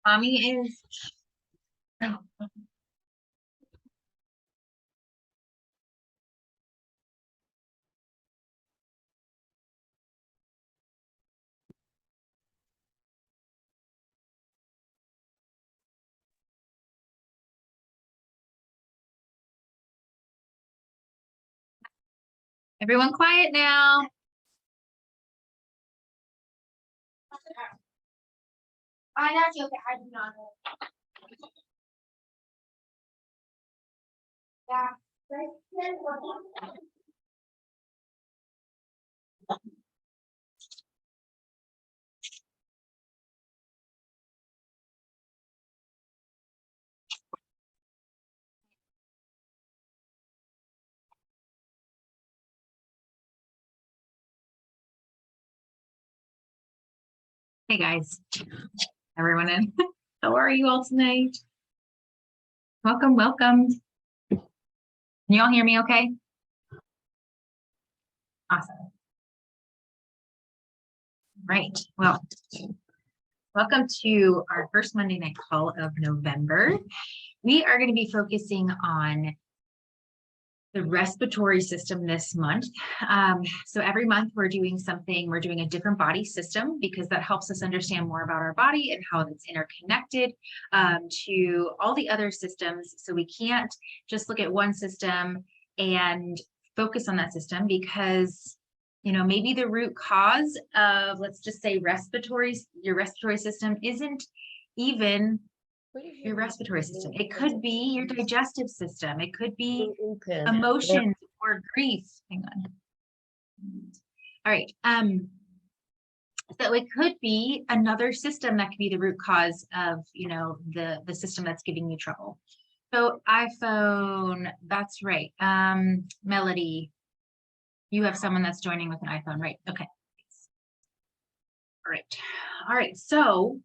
Mommy is. Everyone quiet now. I actually, okay, I do not know. Yeah. Hey guys, everyone in. How are you all tonight? Welcome, welcome. Can you all hear me okay? Awesome. Right. Well, welcome to our first Monday night call of November. We are going to be focusing on the respiratory system this month. So every month we're doing something, we're doing a different body system because that helps us understand more about our body and how it's interconnected to all the other systems. So we can't just look at one system and focus on that system because, you know, maybe the root cause of, let's just say your respiratory system isn't even your respiratory system. It could be your digestive system. It could be emotions or grief. Hang on. All right. So it could be another system that could be the root cause of, you know, the system that's giving you trouble. So iPhone, that's right. Melody, you have someone that's joining with an iPhone, right? Okay. All right. All right. So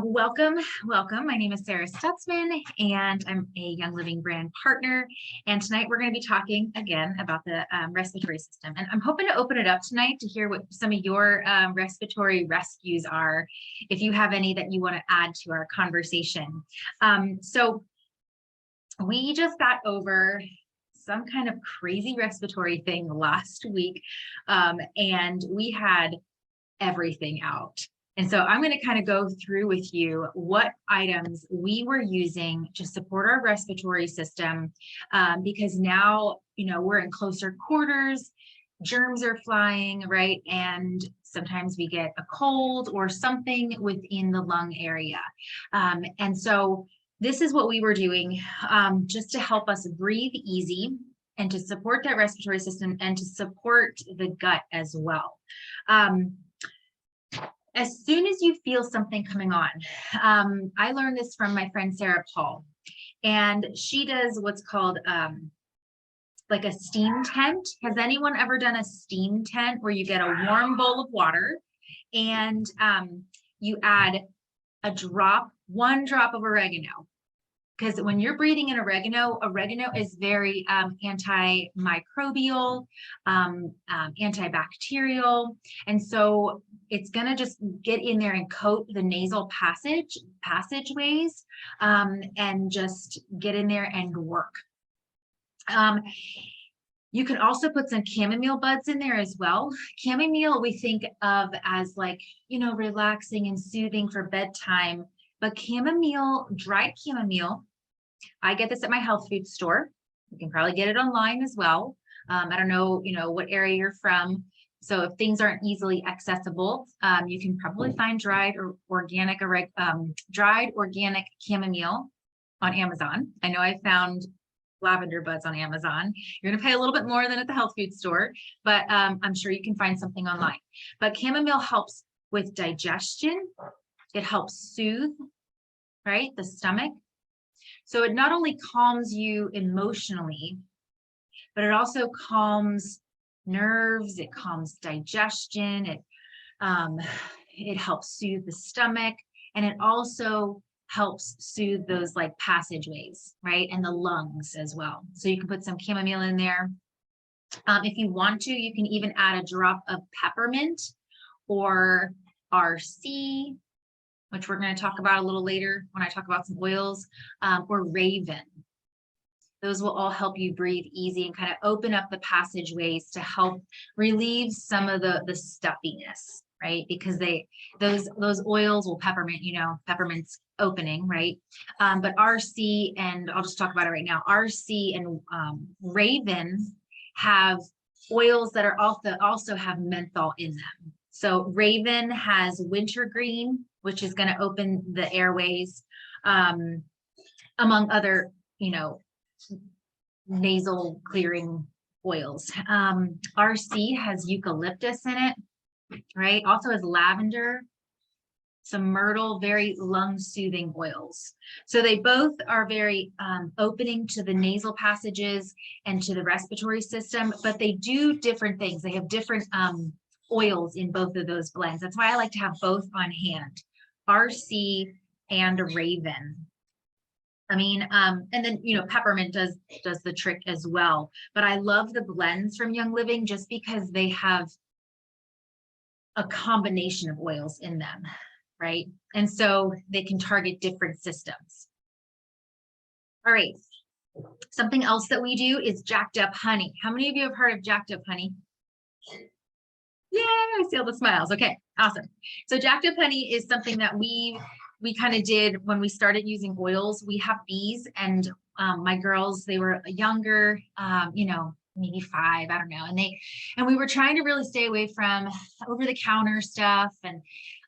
welcome. My name is Sarah Stutzman, and I'm a Young Living brand partner. And tonight we're going to be talking again about the respiratory system. And I'm hoping to open it up tonight to hear what some of your respiratory rescues are, if you have any that you want to add to our conversation. So we just got over some kind of crazy respiratory thing last week, and we had everything out. And so I'm going to kind of go through with you what items we were using to support our respiratory system, because now, you know, we're in closer quarters, germs are flying, right? And sometimes we get a cold or something within the lung area. And so this is what we were doing just to help us breathe easy and to support that respiratory system and to support the gut as well. As soon as you feel something coming on, I learned this from my friend Sarah Paul, and she does what's called like a steam tent. Has anyone ever done a steam tent where you get a warm bowl of water and you add one drop of oregano? Because when you're breathing in oregano is very antimicrobial, antibacterial. And so it's going to just get in there and coat the nasal passageways and just get in there and work. You can also put some chamomile buds in there as well. Chamomile we think of as like, you know, relaxing and soothing for bedtime. But chamomile, dried chamomile, I get this at my health food store. You can probably get it online as well. I don't know, you know, what area you're from. So if things aren't easily accessible, you can probably find dried organic chamomile on Amazon. I know I found lavender buds on Amazon. You're going to pay a little bit more than at the health food store, but I'm sure you can find something online. But chamomile helps with digestion. It helps soothe, right, the stomach. So it not only calms you emotionally, but it also calms nerves, it calms digestion, it helps soothe the stomach, and it also helps soothe those like passageways, right, and the lungs as well. So you can put some chamomile in there. If you want to, you can even add a drop of peppermint or RC. which we're going to talk about a little later when I talk about some oils, or Raven. Those will all help you breathe easy and kind of open up the passageways to help relieve some of the stuffiness, right? Because those oils will peppermint, peppermint's opening, right? But RC, and I'll just talk about it right now, RC and Raven have oils that are also have menthol in them. So Raven has wintergreen, which is going to open the airways, among other, nasal clearing oils. RC has eucalyptus in it, right? Also has lavender, some myrtle, very lung soothing oils. So they both are very opening to the nasal passages and to the respiratory system, but they do different things. They have different oils in both of those blends. That's why I like to have both on hand, RC and Raven. I mean, and then, peppermint does the trick as well, but I love the blends from Young Living just because they have a combination of oils in them, right? And so they can target different systems. All right. Something else that we do is jacked up honey. How many of you have heard of jacked up honey? Yeah, I see all the smiles. Okay, awesome. So jacked up honey is something that we kind of did when we started using oils. We have bees, and my girls, they were younger, maybe 5, I don't know. And we were trying to really stay away from over the counter stuff. And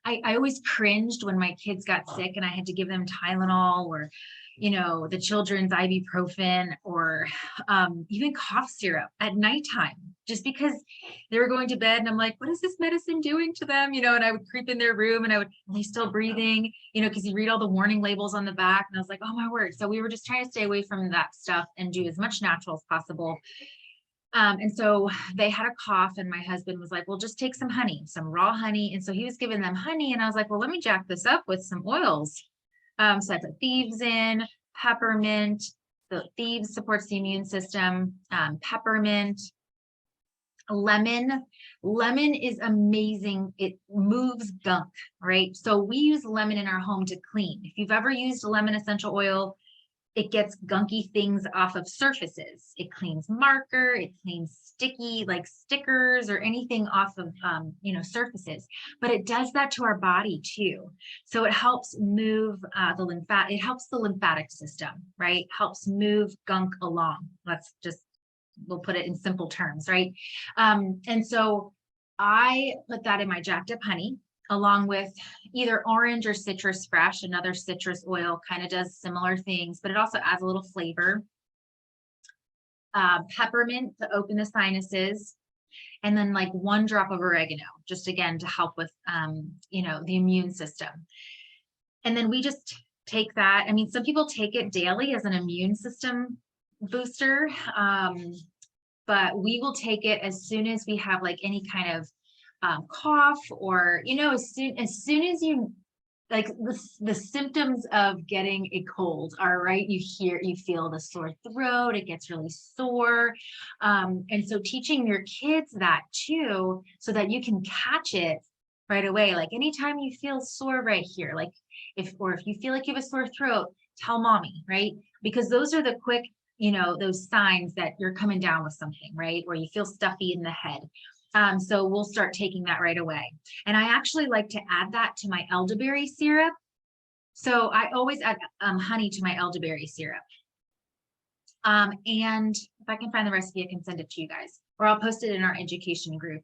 I always cringed when my kids got sick and I had to give them Tylenol or, the children's ibuprofen or even cough syrup at nighttime, just because they were going to bed. And I'm like, what is this medicine doing to them? And I would creep in their room and are they still breathing? Because you read all the warning labels on the back. And I was like, oh my word. So we were just trying to stay away from that stuff and do as much natural as possible. And so they had a cough and my husband was like, well, just take some honey, some raw honey. And so he was giving them honey and I was like, well, let me jack this up with some oils. So I put thieves in, peppermint. The thieves supports the immune system, peppermint, lemon. Lemon is amazing. It moves gunk, right? So we use lemon in our home to clean. If you've ever used lemon essential oil, it gets gunky things off of surfaces. It cleans marker, it cleans sticky, like stickers or anything off of, surfaces, but it does that to our body too. So it helps move it helps the lymphatic system, right? Helps move gunk along. We'll put it in simple terms, right? And so I put that in my jacked up honey, along with either orange or citrus fresh. Another citrus oil kind of does similar things, but it also adds a little flavor. Peppermint to open the sinuses, and then like 1 drop of oregano, just again to help with the immune system. And then we just take that. I mean, some people take it daily as an immune system booster, but we will take it as soon as we have like any kind of cough, or as soon as you like the symptoms of getting a cold are right, you feel the sore throat, it gets really sore, and so teaching your kids that too, so that you can catch it right away. Like anytime you feel sore right here, like if you feel like you have a sore throat, tell mommy, right? Because those are the quick, those signs that you're coming down with something, right? Or you feel stuffy in the head. So we'll start taking that right away. And I actually like to add that to my elderberry syrup. So I always add honey to my elderberry syrup. And if I can find the recipe, I can send it to you guys, or I'll post it in our education group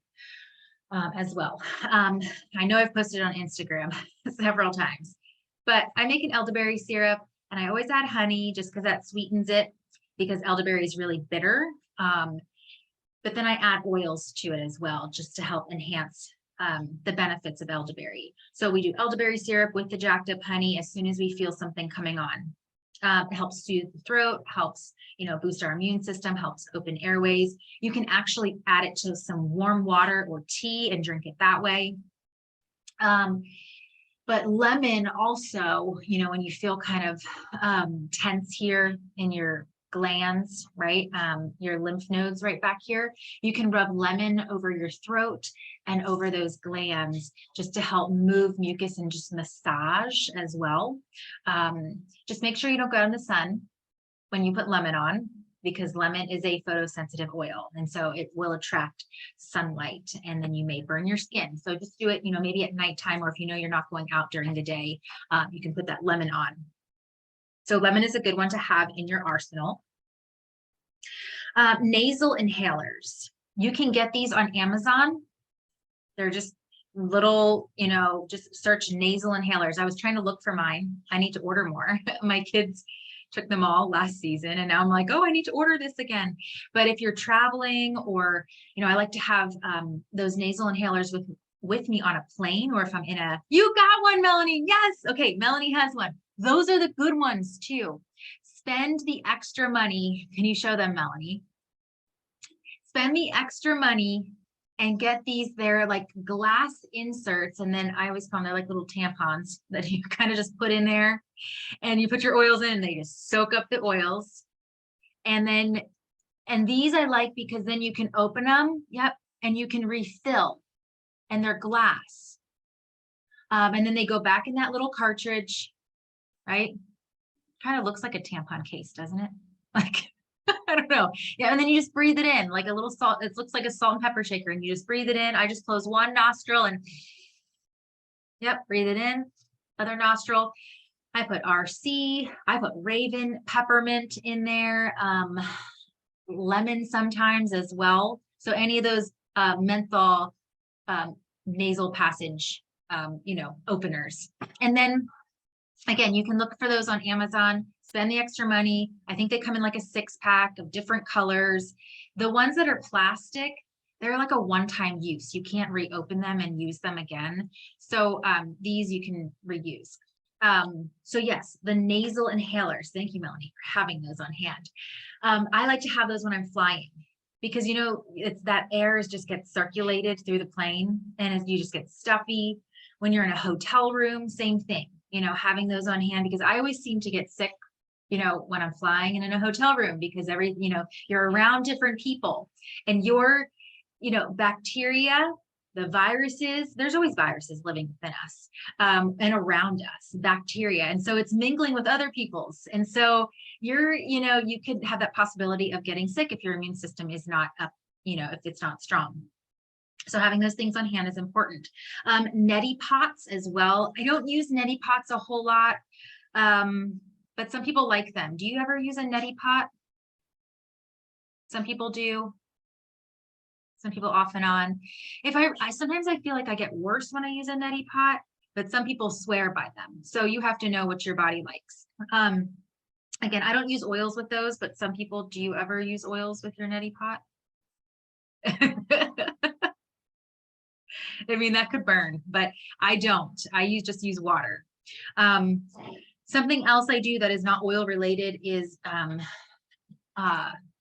as well. I know I've posted it on Instagram several times, but I make an elderberry syrup and I always add honey just because that sweetens it, because elderberry is really bitter. But then I add oils to it as well, just to help enhance the benefits of elderberry. So we do elderberry syrup with the jacked up honey as soon as we feel something coming on. It helps soothe the throat, helps, boost our immune system, helps open airways. You can actually add it to some warm water or tea and drink it that way. But lemon also, when you feel kind of tense here in your glands, right? Your lymph nodes right back here. You can rub lemon over your throat and over those glands just to help move mucus and just massage as well. Just make sure you don't go out in the sun when you put lemon on, because lemon is a photosensitive oil. And so it will attract sunlight and then you may burn your skin. So just do it, maybe at nighttime, or if you know you're not going out during the day, you can put that lemon on. So lemon is a good one to have in your arsenal. Nasal inhalers. You can get these on Amazon. They're just little, just search nasal inhalers. I was trying to look for mine. I need to order more. My kids took them all last season and now I'm like, oh, I need to order this again. But if you're traveling, or, I like to have those nasal inhalers with me on a plane, or if I'm you got one, Melanie. Yes. Okay. Melanie has one. Those are the good ones too. Spend the extra money. Can you show them, Melanie? Spend the extra money and get these. They're like glass inserts. And then I always call them, they're like little tampons that you kind of just put in there, and you put your oils in and they just soak up the oils. And these I like because then you can open them. Yep. And you can refill, and they're glass. And then they go back in that little cartridge. Right? Kind of looks like a tampon case, doesn't it? Like, I don't know. Yeah. And then you just breathe it in like a little salt. It looks like a salt and pepper shaker, and you just breathe it in. I just close one nostril and yep, breathe it in, other nostril. I put RC, I put Raven, peppermint in there, lemon sometimes as well. So any of those menthol nasal passage, openers. And then again, you can look for those on Amazon, spend the extra money. I think they come in like a 6-pack of different colors. The ones that are plastic, they're like a one-time use. You can't reopen them and use them again. So these you can reuse. So yes, the nasal inhalers. Thank you, Melanie, for having those on hand. I like to have those when I'm flying, because, it's that air just gets circulated through the plane, and you just get stuffy. When you're in a hotel room, same thing. Having those on hand, because I always seem to get sick, when I'm flying and in a hotel room, because you're around different people, and your, bacteria, the viruses, there's always viruses living within us, and around us, bacteria. And so it's mingling with other people's. And so you could have that possibility of getting sick if your immune system is not up, if it's not strong. So having those things on hand is important. Neti pots as well. I don't use neti pots a whole lot, but some people like them. Do you ever use a neti pot? Some people do. Some people off and on. Sometimes I feel like I get worse when I use a neti pot, but some people swear by them. So you have to know what your body likes. Again, I don't use oils with those, but some people, do you ever use oils with your neti pot? I mean, that could burn, but I don't. Just use water. Something else I do that is not oil related is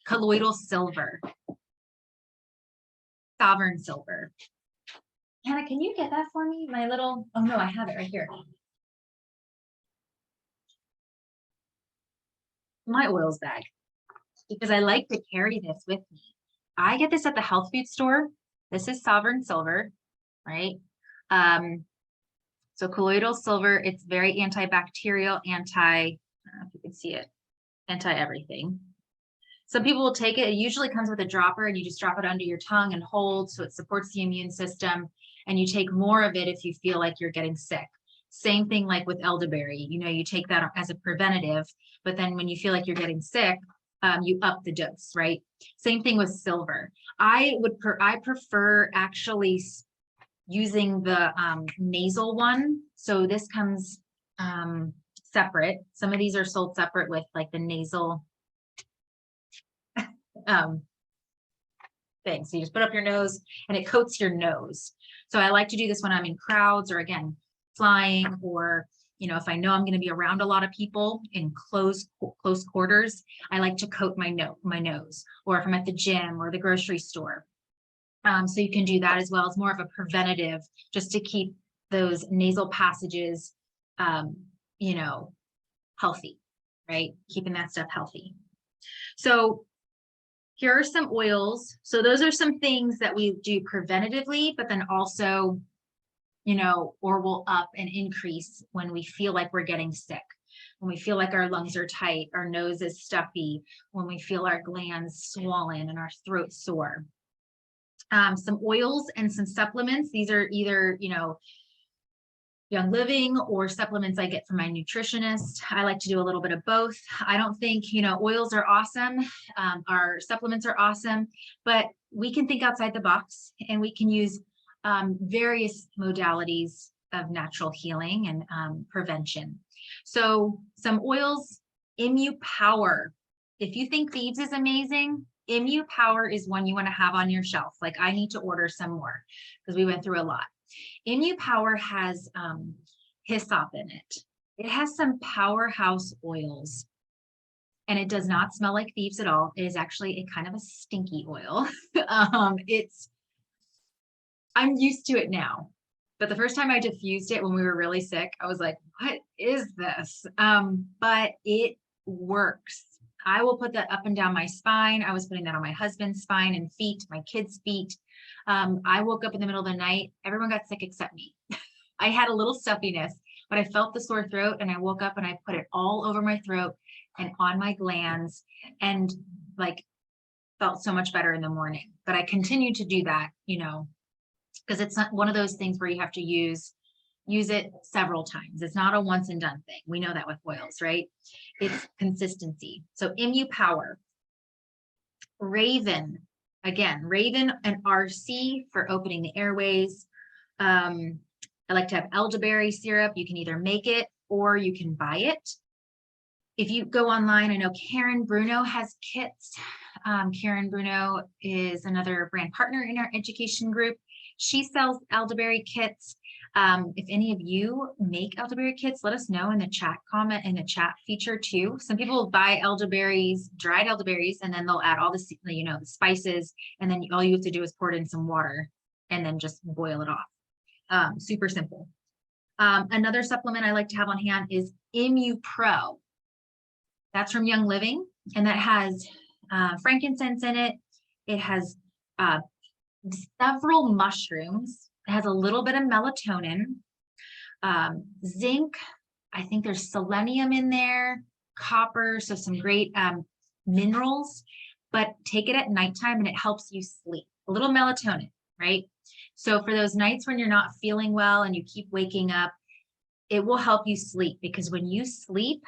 colloidal silver. Sovereign silver. Hannah, can you get that for me? Oh no, I have it right here. My oils bag, because I like to carry this with me. I get this at the health food store. This is Sovereign silver, right? So colloidal silver, it's very antibacterial, I don't know if you can see it, anti everything. Some people will take it. It usually comes with a dropper, and you just drop it under your tongue and hold, so it supports the immune system. And you take more of it if you feel like you're getting sick. Same thing like with elderberry. You take that as a preventative, but then when you feel like you're getting sick, you up the dose, right? Same thing with silver. I prefer actually using the nasal one. So this comes separate. Some of these are sold separate with like the nasal thing. So you just put up your nose and it coats your nose. So I like to do this when I'm in crowds, or again, flying, or if I know I'm going to be around a lot of people in close quarters, I like to coat my nose, or if I'm at the gym or the grocery store. So you can do that as well. It's more of a preventative, just to keep those nasal passages, healthy, right? Keeping that stuff healthy. So here are some oils. So those are some things that we do preventatively, but then also, you know, or will up and increase when we feel like we're getting sick, when we feel like our lungs are tight, our nose is stuffy, when we feel our glands swollen and our throat sore. Some oils and some supplements. These are either, you know, Young Living or supplements I get from my nutritionist. I like to do a little bit of both. I don't think, you know, oils are awesome. Our supplements are awesome, but we can think outside the box and we can use various modalities of natural healing and prevention. So some oils, Immune Power. If you think Thieves is amazing, Immune Power is one you want to have on your shelf. Like I need to order some more because we went through a lot. Immune Power has hyssop in it. It has some powerhouse oils and it does not smell like Thieves at all. It is actually a kind of a stinky oil. I'm used to it now, but the first time I diffused it when we were really sick, I was like, what is this? But it works. I will put that up and down my spine. I was putting that on my husband's spine and feet, my kids' feet. I woke up in the middle of the night. Everyone got sick except me. I had a little stuffiness, but I felt the sore throat and I woke up and I put it all over my throat and on my glands and like felt so much better in the morning. But I continued to do that, you know, because it's not one of those things where you have to use it several times. It's not a once and done thing. We know that with oils, right? It's consistency. So Immune Power. Raven, again, Raven and RC for opening the airways. I like to have elderberry syrup. You can either make it or you can buy it. If you go online, I know Karen Bruno has kits. Karen Bruno is another brand partner in our education group. She sells elderberry kits. If any of you make elderberry kits, let us know in the chat comment, in the chat feature too. Some people buy elderberries, dried elderberries, and then they'll add all the, you know, the spices, and then all you have to do is pour it in some water and then just boil it off. Super simple. Another supplement I like to have on hand is Immune Pro. That's from Young Living, and that has frankincense in it. It has several mushrooms. It has a little bit of melatonin, zinc. I think there's selenium in there, copper, so some great minerals, but take it at nighttime and it helps you sleep. A little melatonin, right? So for those nights when you're not feeling well and you keep waking up, it will help you sleep, because when you sleep,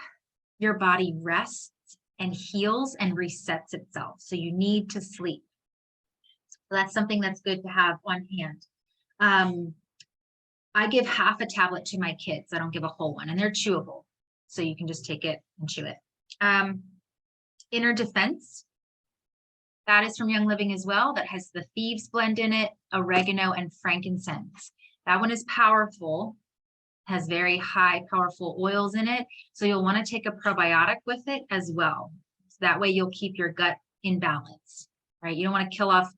your body rests and heals and resets itself. So you need to sleep. So that's something that's good to have on hand. I give half a tablet to my kids. I don't give a whole one, and they're chewable. So you can just take it and chew it. Inner Defense. That is from Young Living as well. That has the Thieves blend in it, oregano and frankincense. That one is powerful, has very high powerful oils in it. So you'll want to take a probiotic with it as well. So that way you'll keep your gut in balance, right? You don't want to kill off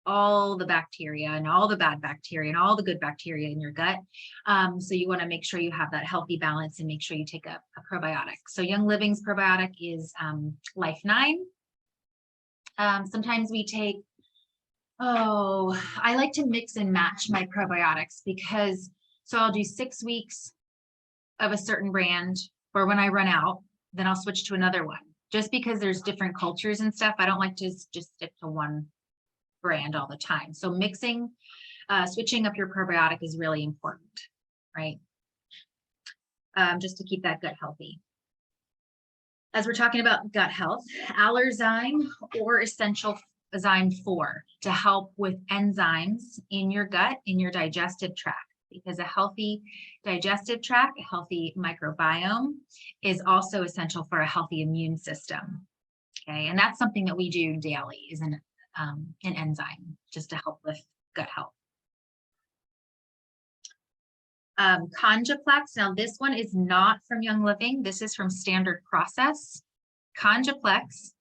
all the bacteria and all the bad bacteria and all the good bacteria in your gut. So you want to make sure you have that healthy balance and make sure you take a probiotic. So Young Living's probiotic is Life 9. Sometimes we take, I like to mix and match my probiotics, because so I'll do 6 weeks of a certain brand, or when I run out, then I'll switch to another one. Just because there's different cultures and stuff, I don't like to just stick to one brand all the time. So mixing, switching up your probiotic is really important, right? Just to keep that gut healthy. As we're talking about gut health, Allerzyme or Essential Zyme 4 to help with enzymes in your gut, in your digestive tract, because a healthy digestive tract, a healthy microbiome is also essential for a healthy immune system. Okay, and that's something that we do daily, is an enzyme just to help with gut health. Congaplex. Now this one is not from Young Living. This is from Standard Process. Congaplex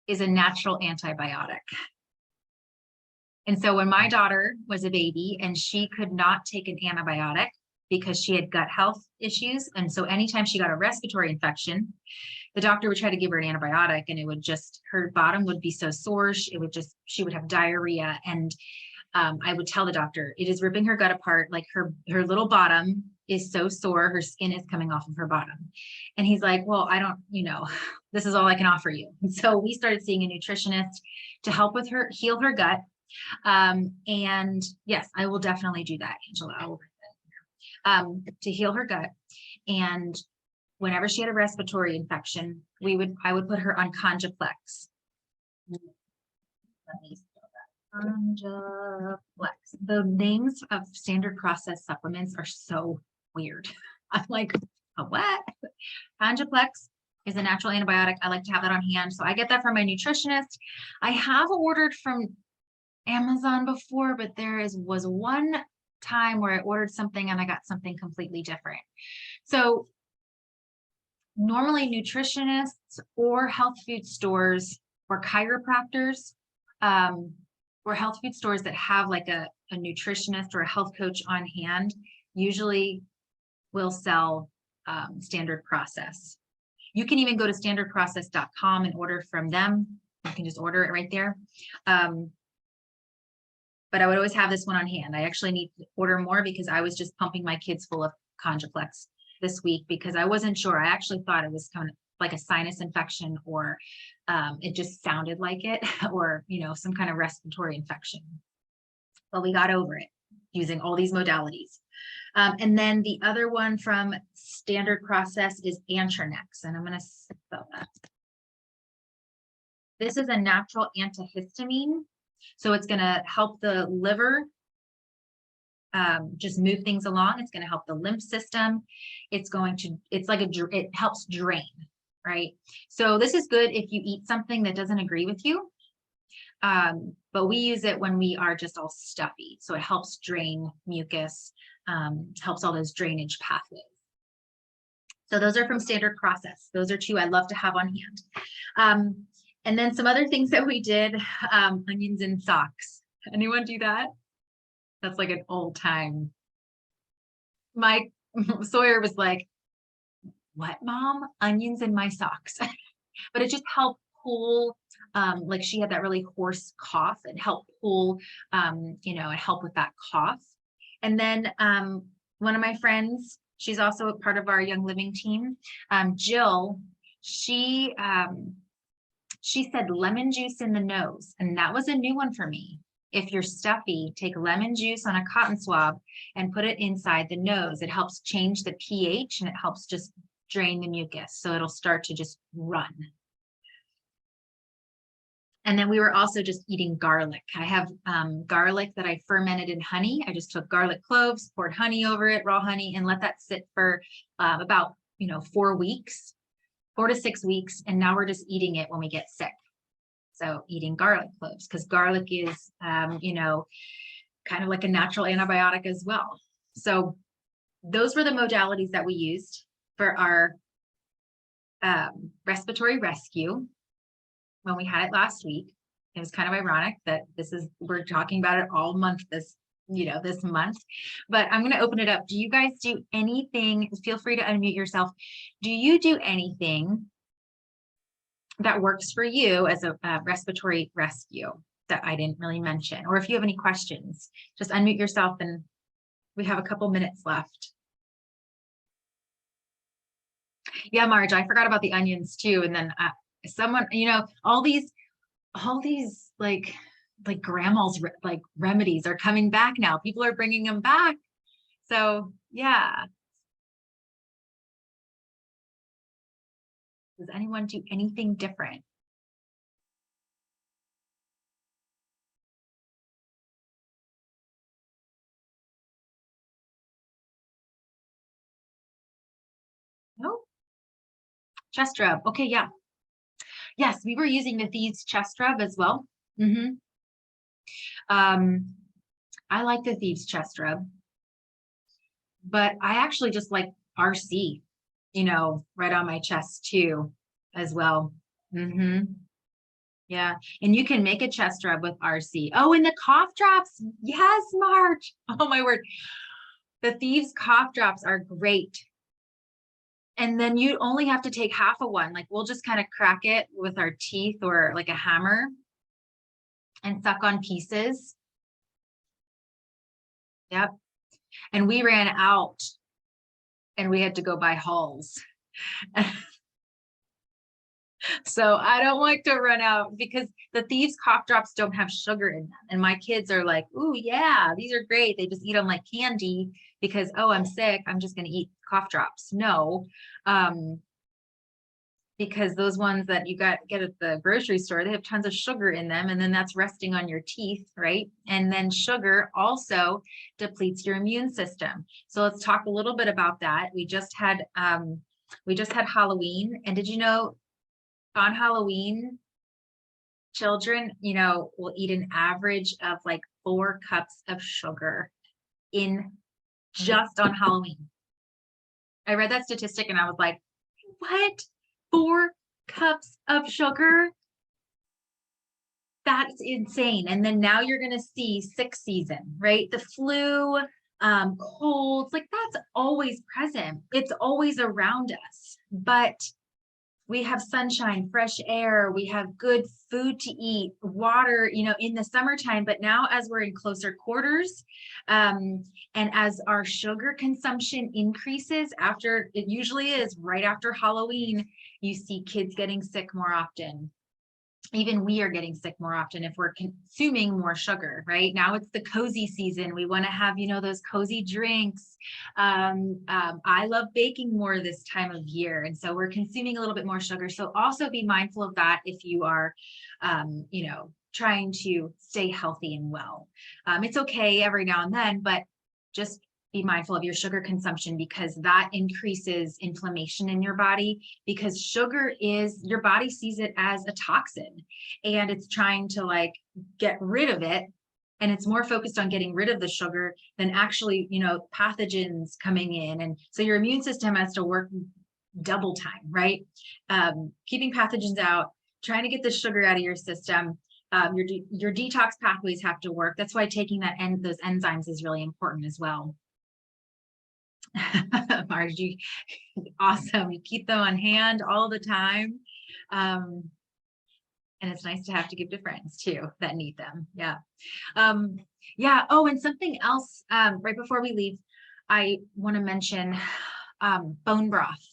is a natural antibiotic. And so when my daughter was a baby and she could not take an antibiotic because she had gut health issues. And so anytime she got a respiratory infection, the doctor would try to give her an antibiotic and it would just, her bottom would be so sore. She would have diarrhea. And I would tell the doctor, it is ripping her gut apart. Like her little bottom is so sore. Her skin is coming off of her bottom. And he's like, well, I don't, this is all I can offer you. And so we started seeing a nutritionist to help with her, heal her gut. And yes, I will definitely do that, Angela. I will to heal her gut. And whenever she had a respiratory infection, I would put her on Congaplex. Let me spell that. Congaplex. The names of standard process supplements are so weird. I'm like, a what? Congaplex is a natural antibiotic. I like to have that on hand. So I get that from my nutritionist. I have ordered from Amazon before, but was one time where I ordered something and I got something completely different. So normally nutritionists or health food stores or chiropractors or health food stores that have like a nutritionist or a health coach on hand usually will sell standard process. You can even go to standardprocess.com and order from them. You can just order it right there. But I would always have this one on hand. I actually need to order more because I was just pumping my kids full of Congaplex this week because I wasn't sure. I actually thought it was kind of like a sinus infection or it just sounded like it or, some kind of respiratory infection. But we got over it using all these modalities. And then the other one from Standard Process is Antronex, and I'm going to spell that. This is a natural antihistamine. So it's going to help the liver just move things along. It's going to help the lymph system. It helps drain, right? So this is good if you eat something that doesn't agree with you. But we use it when we are just all stuffy. So it helps drain mucus, helps all those drainage pathways. So those are from Standard Process. Those are two I love to have on hand. And then some other things that we did, onions in socks. Anyone do that? That's like an old time. My Sawyer was like, what, Mom? Onions in my socks. But it just helped pull, like she had that really hoarse cough and helped pull, and help with that cough. And then one of my friends, she's also a part of our Young Living team, Jill, she said lemon juice in the nose, and that was a new one for me. If you're stuffy, take lemon juice on a cotton swab and put it inside the nose. It helps change the pH and it helps just drain the mucus. So it'll start to just run. And then we were also just eating garlic. I have garlic that I fermented in honey. I just took garlic cloves, poured honey over it, raw honey, and let that sit for about 4 weeks. 4 to 6 weeks, and now we're just eating it when we get sick. So eating garlic cloves, because garlic is, kind of like a natural antibiotic as well. So those were the modalities that we used for our respiratory rescue when we had it last week. It was kind of ironic that we're talking about it all month this month, but I'm going to open it up. Do you guys do anything? Feel free to unmute yourself. Do you do anything that works for you as a respiratory rescue that I didn't really mention? Or if you have any questions, just unmute yourself and we have a couple minutes left. Yeah, Marge, I forgot about the onions too. And then someone, all these like grandma's like remedies are coming back now. People are bringing them back. So yeah. Does anyone do anything different? No? Chest rub. Okay, yeah. Yes, we were using the Thieves chest rub as well. I like the Thieves chest rub, but I actually just like RC, right on my chest too, as well. Yeah, and you can make a chest rub with RC. Oh, and the cough drops. Yes, March. Oh my word. The Thieves cough drops are great. And then you only have to take half of one. Like we'll just kind of crack it with our teeth or like a hammer and suck on pieces. Yep. And we ran out and we had to go buy hulls. So I don't like to run out because the Thieves cough drops don't have sugar in them. And my kids are like, "Ooh, yeah, these are great." They just eat them like candy because, oh, I'm sick, I'm just going to eat cough drops. No, because those ones that you get at the grocery store, they have tons of sugar in them, and then that's resting on your teeth, right? And then sugar also depletes your immune system. So let's talk a little bit about that. We just had Halloween, and did you know on Halloween, children, will eat an average of like 4 cups of sugar in just on Halloween. I read that statistic and I was like, what? 4 cups of sugar? That's insane. And then now you're going to see sick season, right? The flu, colds, like that's always present. It's always around us, but we have sunshine, fresh air, we have good food to eat, water, in the summertime. But now as we're in closer quarters, and as our sugar consumption increases after, it usually is right after Halloween, you see kids getting sick more often. Even we are getting sick more often if we're consuming more sugar, right? Now it's the cozy season. We want to have, those cozy drinks. I love baking more this time of year. And so we're consuming a little bit more sugar. So also be mindful of that if you are, trying to stay healthy and well. It's okay every now and then, but just be mindful of your sugar consumption because that increases inflammation in your body, because sugar your body sees it as a toxin and it's trying to like get rid of it. And it's more focused on getting rid of the sugar than actually, pathogens coming in. And so your immune system has to work double time, right? Keeping pathogens out, trying to get the sugar out of your system. Your detox pathways have to work. That's why taking those enzymes is really important as well. Margie, awesome. You keep them on hand all the time. And it's nice to have to give to friends too that need them. Yeah. Yeah. Oh, and something else, right before we leave, I want to mention bone broth.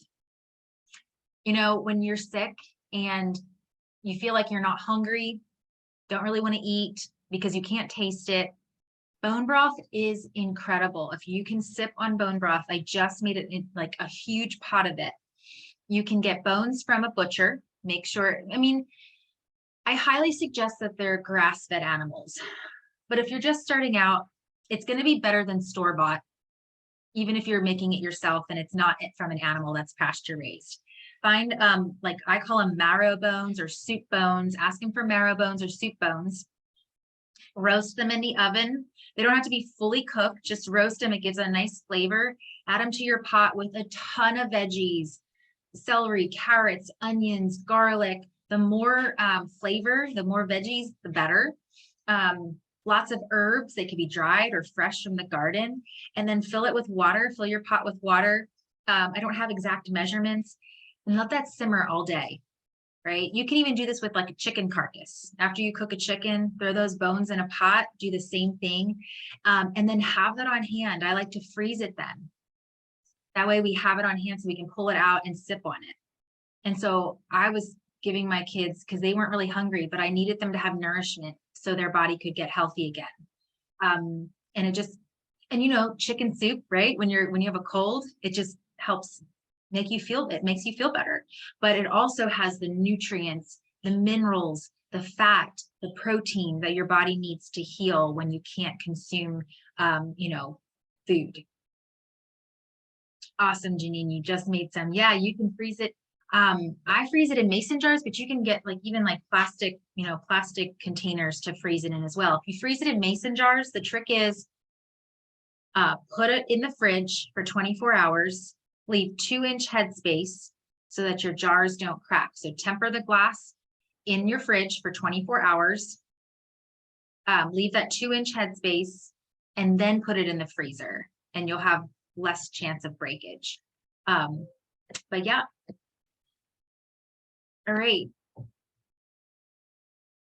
When you're sick and you feel like you're not hungry, don't really want to eat because you can't taste it, bone broth is incredible. If you can sip on bone broth, I just made it in like a huge pot of it. You can get bones from a butcher. Make sure, I highly suggest that they're grass-fed animals. But if you're just starting out, it's going to be better than store-bought, even if you're making it yourself and it's not from an animal that's pasture-raised. Find, like I call them marrow bones or soup bones. Ask them for marrow bones or soup bones. Roast them in the oven. They don't have to be fully cooked, just roast them. It gives a nice flavor. Add them to your pot with a ton of veggies, celery, carrots, onions, garlic. The more flavor, the more veggies, the better. Lots of herbs. They could be dried or fresh from the garden. And then fill it with water. Fill your pot with water. I don't have exact measurements. And let that simmer all day. Right? You can even do this with like a chicken carcass. After you cook a chicken, throw those bones in a pot, do the same thing, and then have that on hand. I like to freeze it then. That way we have it on hand so we can pull it out and sip on it. And so I was giving my kids, because they weren't really hungry, but I needed them to have nourishment so their body could get healthy again. And it just, and chicken soup, right? When you have a cold, it just helps makes you feel better, but it also has the nutrients, the minerals, the fat, the protein that your body needs to heal when you can't consume, food. Awesome, Janine, you just made some. Yeah, you can freeze it. I freeze it in mason jars, but you can get even plastic, plastic containers to freeze it in as well. If you freeze it in mason jars, the trick is put it in the fridge for 24 hours. Leave 2-inch headspace so that your jars don't crack. So temper the glass in your fridge for 24 hours. Leave that 2-inch headspace and then put it in the freezer. and you'll have less chance of breakage. But yeah. All right.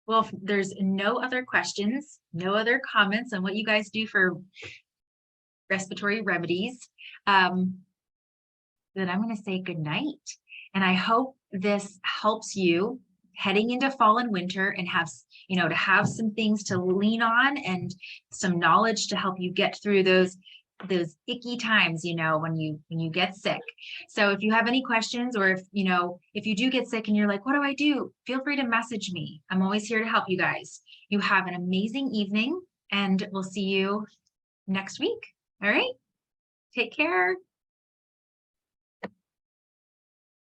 Well, if there's no other questions, no other comments on what you guys do for respiratory remedies, then I'm going to say good night. And I hope this helps you heading into fall and winter and have, to have some things to lean on and some knowledge to help you get through those icky times, when you get sick. So if you have any questions, or if you do get sick and you're like, what do I do? Feel free to message me. I'm always here to help you guys. You have an amazing evening, and we'll see you next week. All right. Take care.